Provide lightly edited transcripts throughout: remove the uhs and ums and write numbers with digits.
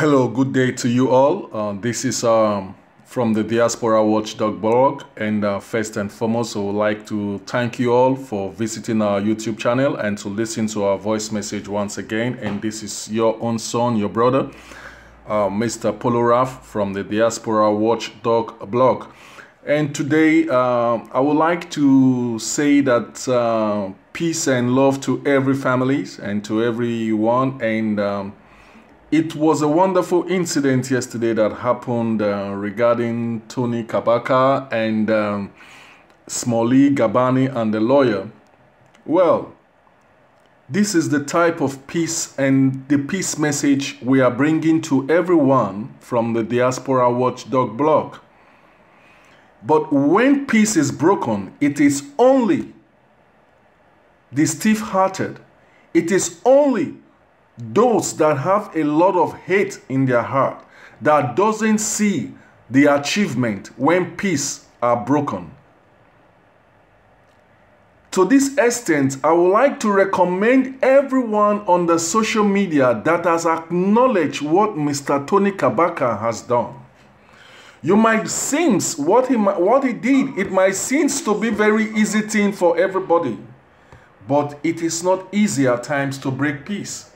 Hello, good day to you all. This is from the Diaspora Watchdog blog, and first and foremost, I would like to thank you all for visiting our YouTube channel and to listen to our voice message once again. And this is your own son, your brother, Mr. Poloraf from the Diaspora Watchdog blog. And today, I would like to say that peace and love to every family and to everyone. And it was a wonderful incident yesterday that happened regarding Tony Kabaka and Smalley Gabani and the lawyer. Well, this is the type of peace and the peace message we are bringing to everyone from the Diaspora Watchdog blog. But when peace is broken, it is only the stiff-hearted. It is only those that have a lot of hate in their heart, that doesn't see the achievement when peace are broken. To this extent, I would like to recommend everyone on the social media that has acknowledged what Mr. Tony Kabaka has done. You might seem what he did, it might seem to be very easy thing for everybody, but it is not easy at times to break peace.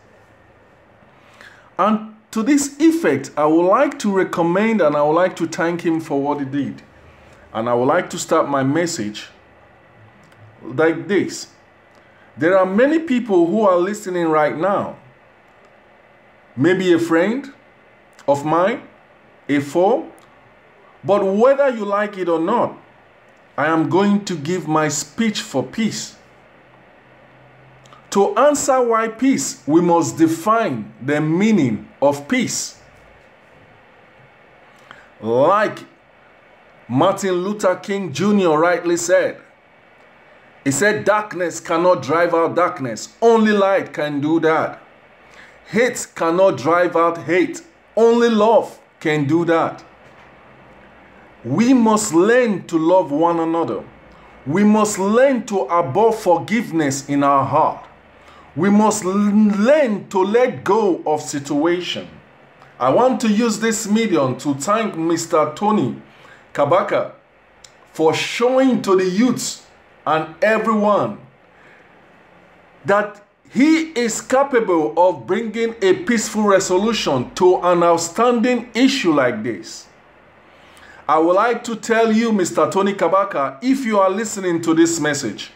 And to this effect, I would like to recommend and I would like to thank him for what he did. And I would like to start my message like this. There are many people who are listening right now. Maybe a friend of mine, a foe. But whether you like it or not, I am going to give my speech for peace. To answer why peace, we must define the meaning of peace. Like Martin Luther King Jr. rightly said, he said, darkness cannot drive out darkness. Only light can do that. Hate cannot drive out hate. Only love can do that. We must learn to love one another. We must learn to abhor forgiveness in our heart. We must learn to let go of situation. I want to use this medium to thank Mr. Tony Kabaka for showing to the youths and everyone that he is capable of bringing a peaceful resolution to an outstanding issue like this. I would like to tell you, Mr. Tony Kabaka, if you are listening to this message,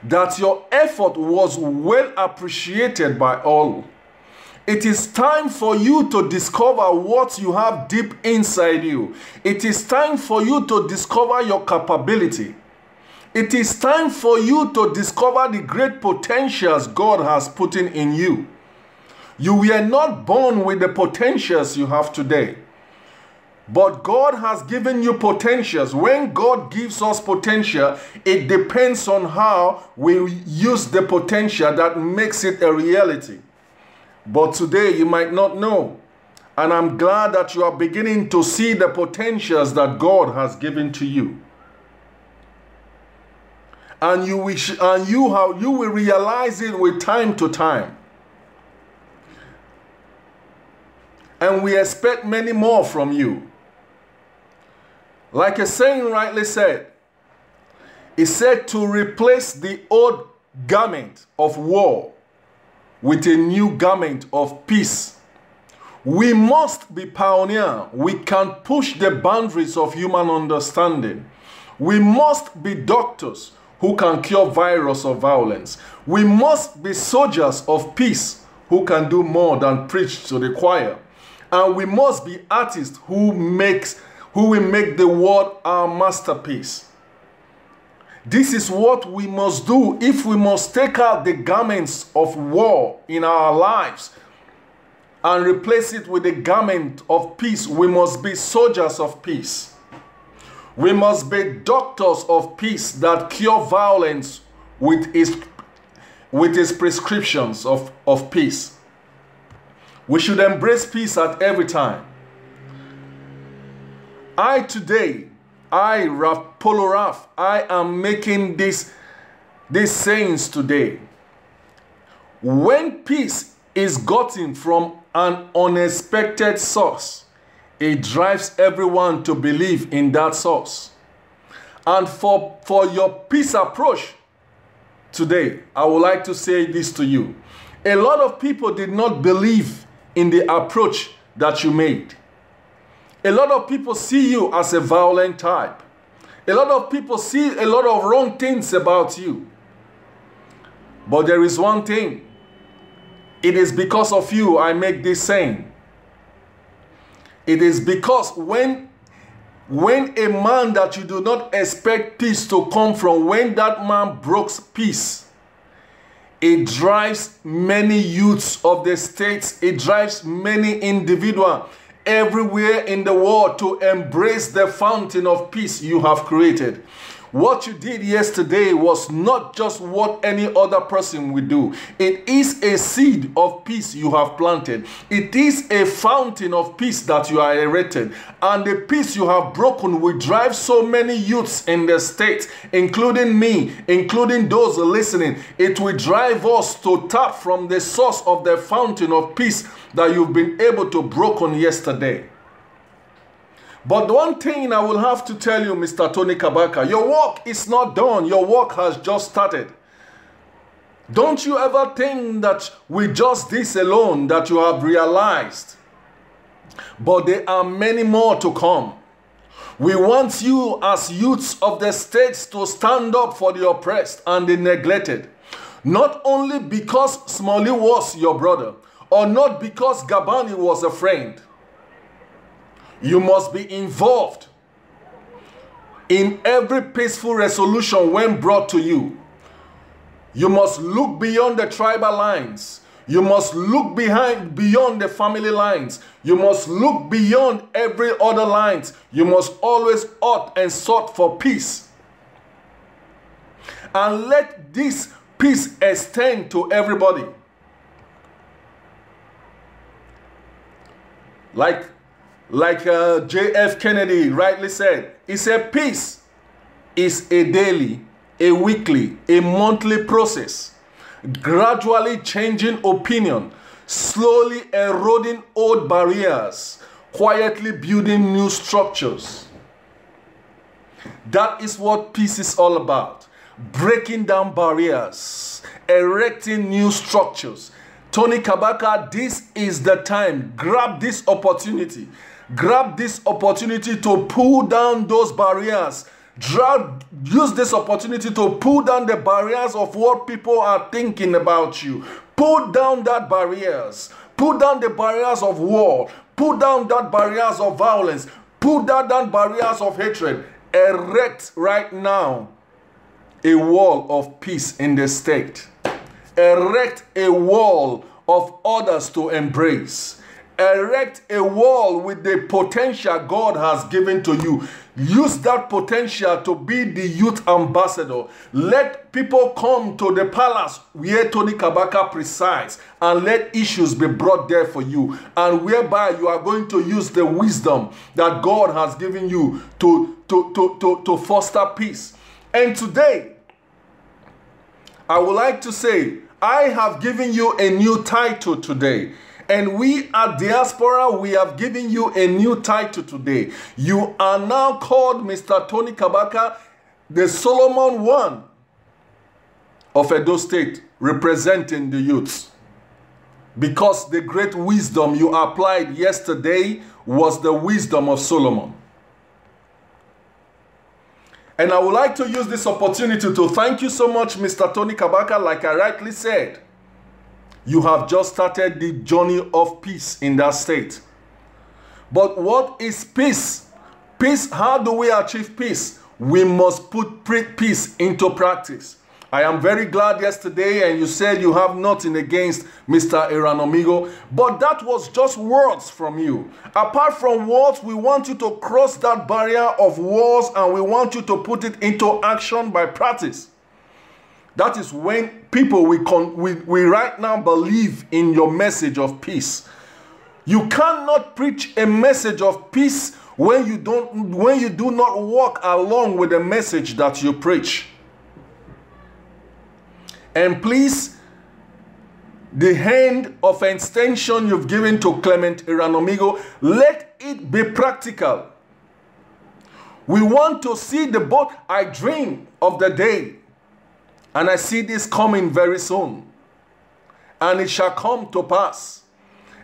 that your effort was well appreciated by all. It is time for you to discover what you have deep inside you. It is time for you to discover your capability. It is time for you to discover the great potentials God has put in you. You were not born with the potentials you have today. But God has given you potentials. When God gives us potential, it depends on how we use the potential that makes it a reality. But today you might not know. And I'm glad that you are beginning to see the potentials that God has given to you. And you will realize it with time to time. And we expect many more from you. Like a saying rightly said, it said to replace the old garment of war with a new garment of peace. We must be pioneer. We can push the boundaries of human understanding. We must be doctors who can cure virus or violence. We must be soldiers of peace who can do more than preach to the choir. And we must be artists who will make the world our masterpiece. This is what we must do if we must take out the garments of war in our lives and replace it with the garment of peace. We must be soldiers of peace. We must be doctors of peace that cure violence with his prescriptions of peace. We should embrace peace at every time. Today, Poloraf, I am making these sayings today. When peace is gotten from an unexpected source, it drives everyone to believe in that source. And for your peace approach today, I would like to say this to you. A lot of people did not believe in the approach that you made. A lot of people see you as a violent type. A lot of people see a lot of wrong things about you. But there is one thing. It is because of you I make this saying. It is because when a man that you do not expect peace to come from, when that man brokes peace, it drives many youths of the states, it drives many individuals everywhere in the world to embrace the fountain of peace you have created. What you did yesterday was not just what any other person would do. It is a seed of peace you have planted. It is a fountain of peace that you are erected. And the peace you have broken will drive so many youths in the state, including me, including those listening. It will drive us to tap from the source of the fountain of peace that you've been able to broken yesterday. But one thing I will have to tell you, Mr. Tony Kabaka, your work is not done. Your work has just started. Don't you ever think that with just this alone that you have realized. But there are many more to come. We want you as youths of the states to stand up for the oppressed and the neglected. Not only because Smalley was your brother, or not because Gabani was a friend. You must be involved in every peaceful resolution when brought to you. You must look beyond the tribal lines. You must look beyond the family lines. You must look beyond every other lines. You must always ought and sought for peace. And let this peace extend to everybody. Like J.F. Kennedy rightly said, he said peace is a daily, a weekly, a monthly process, gradually changing opinion, slowly eroding old barriers, quietly building new structures. That is what peace is all about. Breaking down barriers, erecting new structures. Tony Kabaka, this is the time. Grab this opportunity. Grab this opportunity to pull down those barriers. Use this opportunity to pull down the barriers of what people are thinking about you. Pull down that barriers. Pull down the barriers of war. Pull down that barriers of violence. Pull down barriers of hatred. Erect right now a wall of peace in the state. Erect a wall of others to embrace. Erect a wall with the potential God has given to you. Use that potential to be the youth ambassador. Let people come to the palace where Tony Kabaka presides and let issues be brought there for you. And whereby you are going to use the wisdom that God has given you to foster peace. And today, I would like to say, I have given you a new title today. And we at Diaspora, we have given you a new title today. You are now called Mr. Tony Kabaka, the Solomon I of Edo State, representing the youths. Because the great wisdom you applied yesterday was the wisdom of Solomon. And I would like to use this opportunity to thank you so much, Mr. Tony Kabaka. Like I rightly said, you have just started the journey of peace in that state. But what is peace? Peace, how do we achieve peace? We must put peace into practice. I am very glad yesterday, and you said you have nothing against Mr. Iranomigo, but that was just words from you. Apart from words, we want you to cross that barrier of words, and we want you to put it into action by practice. That is when people we right now believe in your message of peace. You cannot preach a message of peace when you do not walk along with the message that you preach. And please, the hand of extension you've given to Clement Iranomigo, let it be practical. We want to see the boat. I dream of the day, and I see this coming very soon, and it shall come to pass.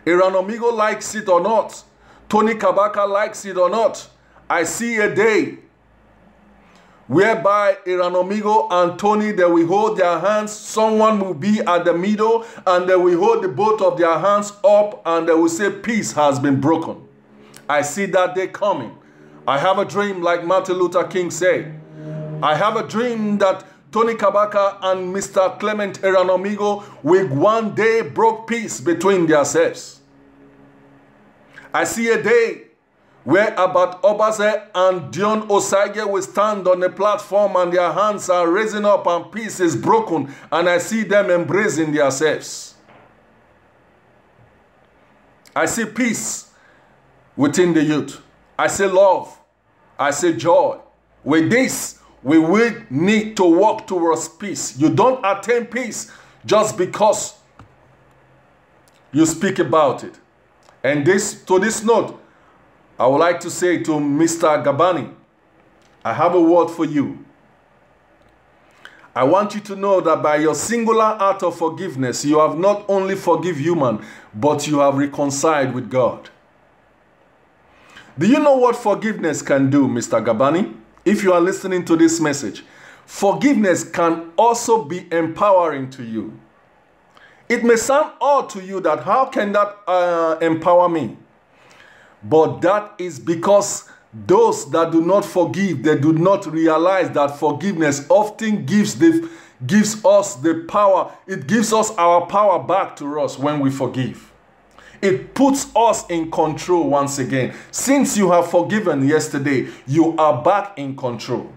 Iranomigo likes it or not, Tony Kabaka likes it or not, I see a day whereby Iranomigo and Tony, they will hold their hands. Someone will be at the middle, and they will hold the both of their hands up, and they will say, peace has been broken. I see that day coming. I have a dream, like Martin Luther King said. I have a dream that Tony Kabaka and Mr. Clement Iranomigo will one day broke peace between themselves. I see a day where Abat Obase and Dion Osage will stand on the platform and their hands are raising up and peace is broken, and I see them embracing themselves. I see peace within the youth. I see love. I see joy. With this, we will need to work towards peace. You don't attain peace just because you speak about it. And to this note, I would like to say to Mr. Gabani, I have a word for you. I want you to know that by your singular act of forgiveness, you have not only forgive human, but you have reconciled with God. Do you know what forgiveness can do, Mr. Gabani? If you are listening to this message, forgiveness can also be empowering to you. It may sound odd to you that how can that empower me? But that is because those that do not forgive, they do not realize that forgiveness often gives us the power. It gives us our power back to us when we forgive. It puts us in control once again. Since you have forgiven yesterday, you are back in control.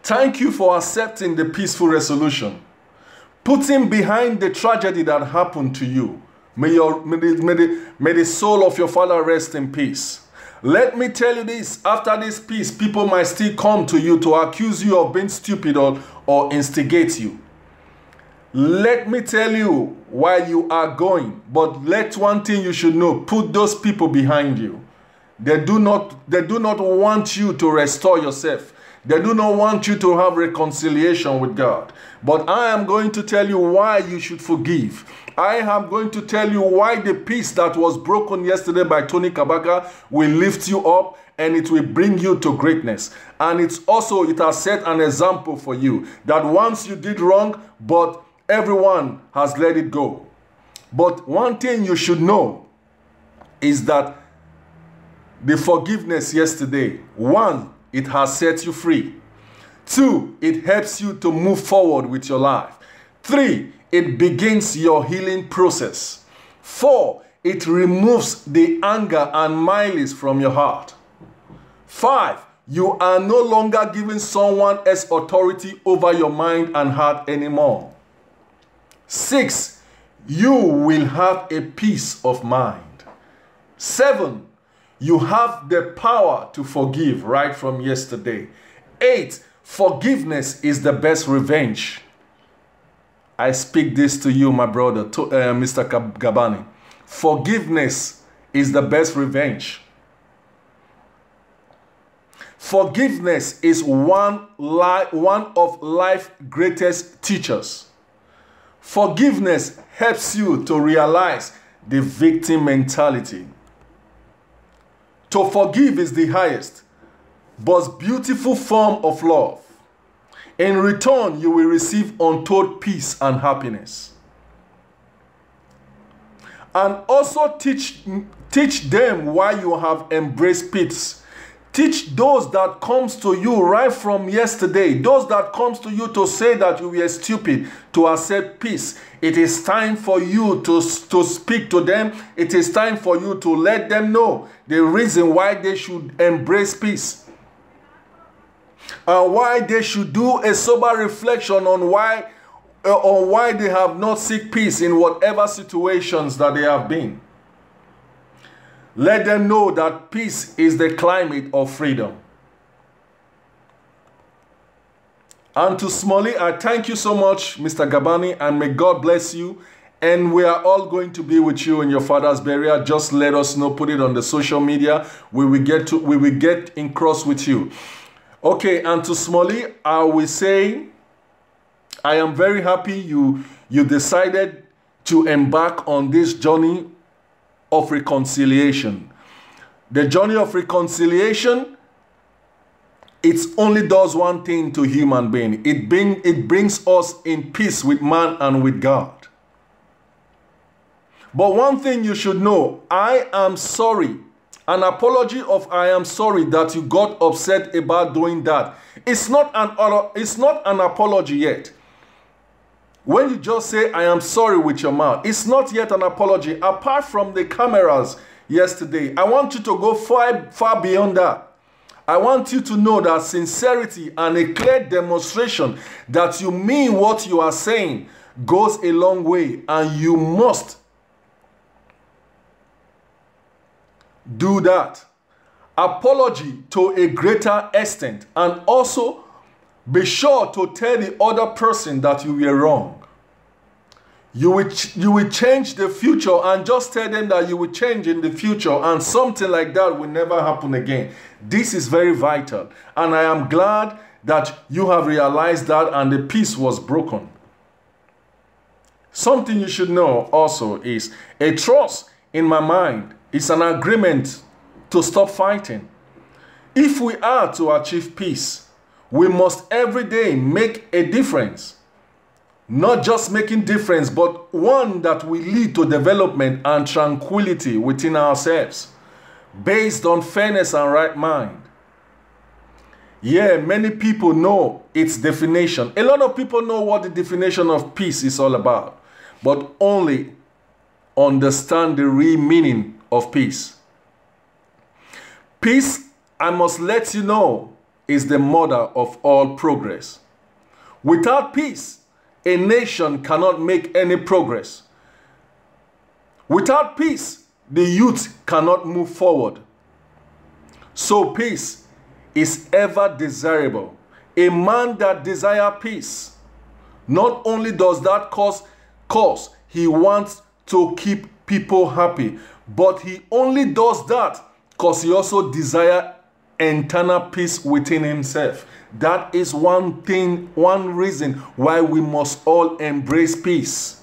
Thank you for accepting the peaceful resolution. Putting behind the tragedy that happened to you. May the soul of your father rest in peace. Let me tell you this, after this peace, people might still come to you to accuse you of being stupid or instigate you. Let me tell you why you are going, but let one thing you should know, put those people behind you. They do not want you to restore yourself. They do not want you to have reconciliation with God. But I am going to tell you why you should forgive. I am going to tell you why the peace that was broken yesterday by Tony Kabaka will lift you up and it will bring you to greatness. And it has set an example for you that once you did wrong, but everyone has let it go. But one thing you should know is that the forgiveness yesterday, one, it has set you free. 2, it helps you to move forward with your life. 3, it begins your healing process. 4, it removes the anger and malice from your heart. 5, you are no longer giving someone else authority over your mind and heart anymore. 6, you will have a peace of mind. 7, you have the power to forgive right from yesterday. 8, forgiveness is the best revenge. I speak this to you, my brother, Mr. Gabani. Forgiveness is the best revenge. Forgiveness is one of life's greatest teachers. Forgiveness helps you to realize the victim mentality. To forgive is the highest, but beautiful form of love. In return, you will receive untold peace and happiness. And also teach them why you have embraced peace. Teach those that comes to you right from yesterday, those that comes to you to say that you were stupid, to accept peace. It is time for you to speak to them. It is time for you to let them know the reason why they should embrace peace. And why they should do a sober reflection on why they have not seek peace in whatever situations that they have been. Let them know that peace is the climate of freedom. And to Smolly, I thank you so much, Mr. Gabani, and may God bless you. And we are all going to be with you in your father's burial. Just let us know, put it on the social media. We will get in cross with you. Okay, and to Smolly, I will say, I am very happy you decided to embark on this journey of reconciliation. The journey of reconciliation, it only does one thing to human being. It brings us in peace with man and with God. But one thing you should know, I am sorry. An apology of I am sorry that you got upset about doing that. It's not an apology yet. When you just say I am sorry with your mouth, it's not yet an apology. Apart from the cameras yesterday, I want you to go far beyond that. I want you to know that sincerity and a clear demonstration that you mean what you are saying goes a long way, and you must do that. Apology to a greater extent, and also be sure to tell the other person that you were wrong. You will change the future, and just tell them that you will change in the future, and something like that will never happen again. This is very vital, and I am glad that you have realized that and the peace was broken. Something you should know also is a trust in my mind is an agreement to stop fighting. If we are to achieve peace, we must every day make a difference. Not just making difference, but one that will lead to development and tranquility within ourselves, based on fairness and right mind. Yeah, many people know its definition. A lot of people know what the definition of peace is all about, but only understand the real meaning of peace. Peace, I must let you know, is the mother of all progress. Without peace, a nation cannot make any progress. Without peace, the youth cannot move forward. So peace is ever desirable. A man that desires peace, not only does that cause he wants to keep people happy, but he only does that because he also desires internal peace within himself. That is one reason why we must all embrace peace.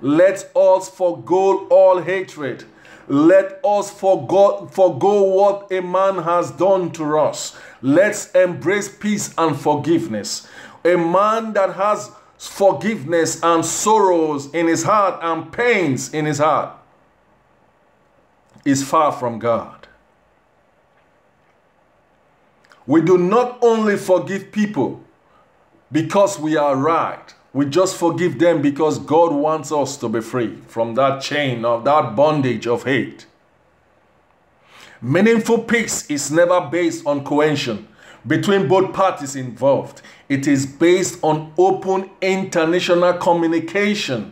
Let us forgo all hatred. Let us forgo what a man has done to us. Let's embrace peace and forgiveness. A man that has forgiveness and sorrows in his heart and pains in his heart is far from God. We do not only forgive people because we are right. We just forgive them because God wants us to be free from that chain of that bondage of hate. Meaningful peace is never based on cohesion between both parties involved. It is based on open international communication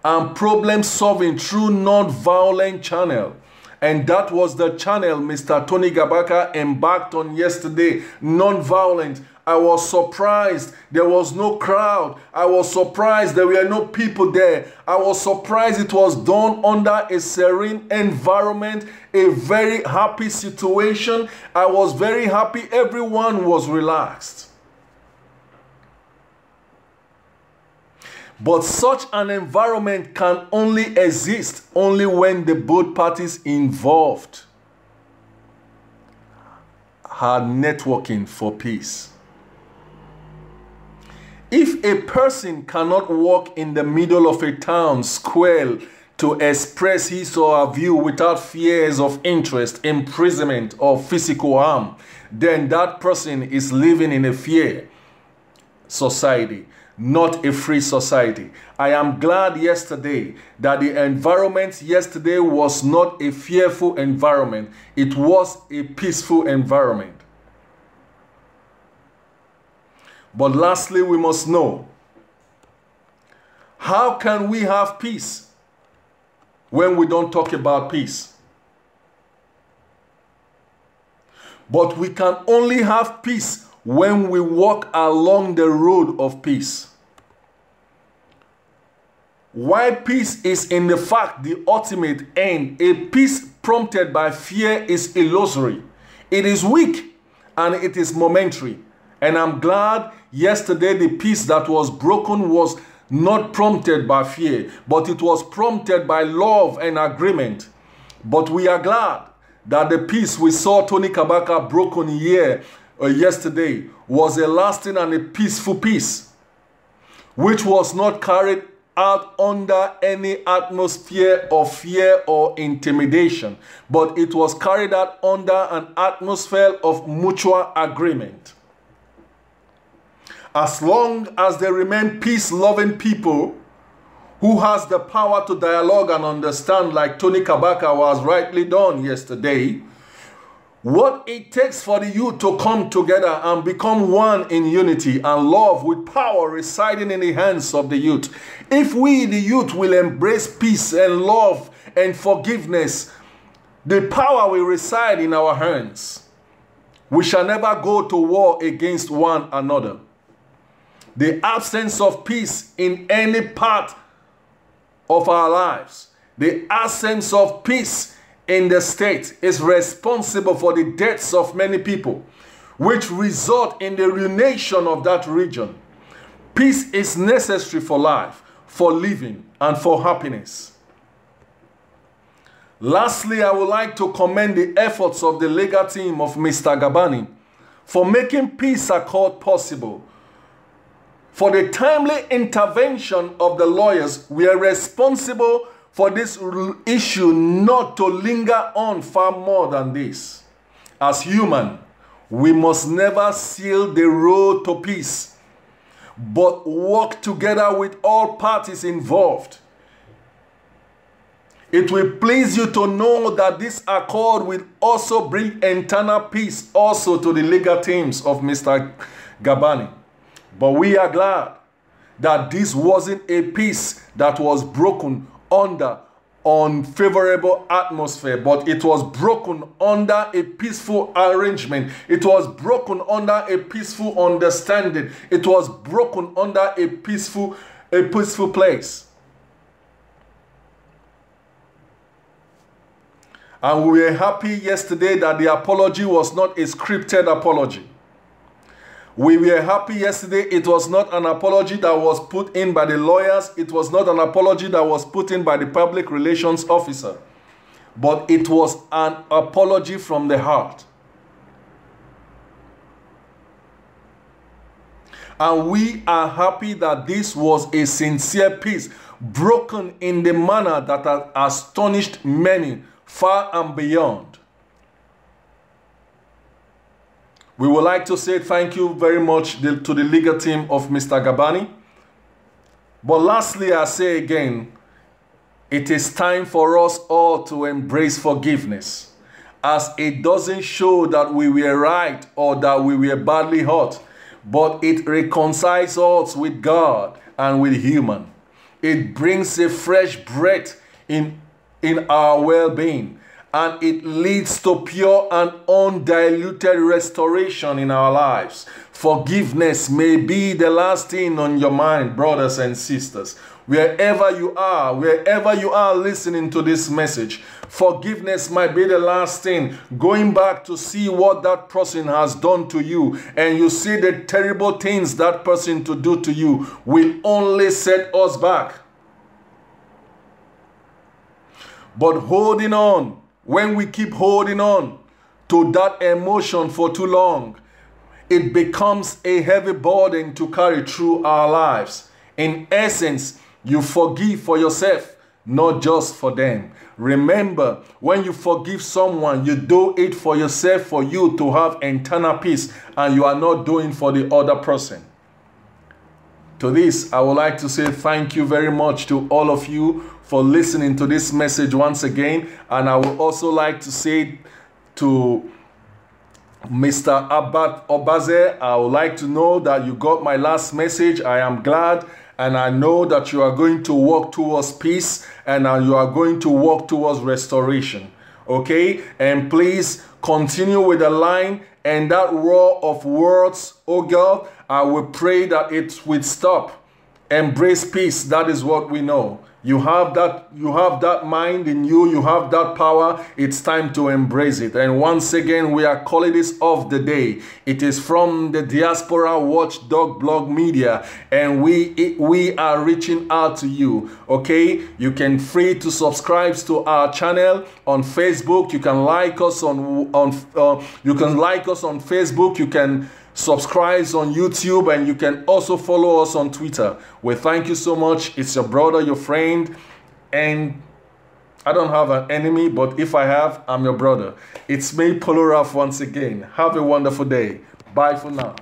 and problem solving through non-violent channel. And that was the channel Mr. Tony Kabaka embarked on yesterday, non-violent. I was surprised there was no crowd. I was surprised there were no people there. I was surprised it was done under a serene environment, a very happy situation. I was very happy everyone was relaxed. But such an environment can only exist only when the both parties involved are networking for peace. If a person cannot walk in the middle of a town square to express his or her view without fears of interest, imprisonment, or physical harm, then that person is living in a fear society, not a free society. I am glad yesterday that the environment yesterday was not a fearful environment. It was a peaceful environment. But lastly, we must know, how can we have peace when we don't talk about peace? But we can only have peace when we walk along the road of peace. While peace is in the fact the ultimate end, a peace prompted by fear is illusory. It is weak and it is momentary. And I'm glad yesterday the peace that was broken was not prompted by fear, but it was prompted by love and agreement. But we are glad that the peace we saw Tony Kabaka broken yesterday was a lasting and a peaceful peace, which was not carried out under any atmosphere of fear or intimidation, but it was carried out under an atmosphere of mutual agreement. As long as they remain peace-loving people who has the power to dialogue and understand, like Tony Kabaka was rightly done yesterday, what it takes for the youth to come together and become one in unity and love with power residing in the hands of the youth. If we, the youth, will embrace peace and love and forgiveness, the power will reside in our hands. We shall never go to war against one another. The absence of peace in any part of our lives, the absence of peace in the state is responsible for the deaths of many people, which result in the ruination of that region. Peace is necessary for life, for living, and for happiness. Lastly, I would like to commend the efforts of the legal team of Mr. Gabani for making peace accord possible. For the timely intervention of the lawyers, we are responsible for this issue not to linger on far more than this. As human, we must never seal the road to peace, but work together with all parties involved. It will please you to know that this accord will also bring internal peace also to the legal teams of Mr. Gabani. But we are glad that this wasn't a peace that was broken under unfavorable atmosphere, but it was broken under a peaceful arrangement. It was broken under a peaceful understanding. It was broken under a peaceful place. And we were happy yesterday that the apology was not a scripted apology. We were happy yesterday it was not an apology that was put in by the lawyers. It was not an apology that was put in by the public relations officer. But it was an apology from the heart. And we are happy that this was a sincere peace, broken in the manner that has astonished many far and beyond. We would like to say thank you very much to the legal team of Mr. Gabani. But lastly, I say again, it is time for us all to embrace forgiveness, as it doesn't show that we were right or that we were badly hurt, but it reconciles us with God and with human. It brings a fresh breath in our well-being. And it leads to pure and undiluted restoration in our lives. Forgiveness may be the last thing on your mind, brothers and sisters. Wherever you are listening to this message, forgiveness might be the last thing. Going back to see what that person has done to you, and you see the terrible things that person to do to you, will only set us back. But holding on, when we keep holding on to that emotion for too long, it becomes a heavy burden to carry through our lives. In essence, you forgive for yourself, not just for them. Remember, when you forgive someone, you do it for yourself, for you to have internal peace, and you are not doing for the other person. To this, I would like to say thank you very much to all of you for listening to this message once again. And I would also like to say to Mr. Abbat Obaze, I would like to know that you got my last message. I am glad, and I know that you are going to work towards peace, and you are going to work towards restoration. Okay? And please continue with the line and that war of words, oh God, I will pray that it will stop. Embrace peace. That is what we know. You have that mind in you. You have that power. It's time to embrace it. And once again, we are calling this of the day. It is from the Diaspora Watchdog Blog Media, and we are reaching out to you. Okay, you can free to subscribe to our channel on Facebook. You can like us on Facebook. You can subscribe on YouTube, and you can also follow us on Twitter. We thank you so much. It's your brother, your friend, and I don't have an enemy, but if I have, I'm your brother. It's me, Poloraf, once again. Have a wonderful day. Bye for now.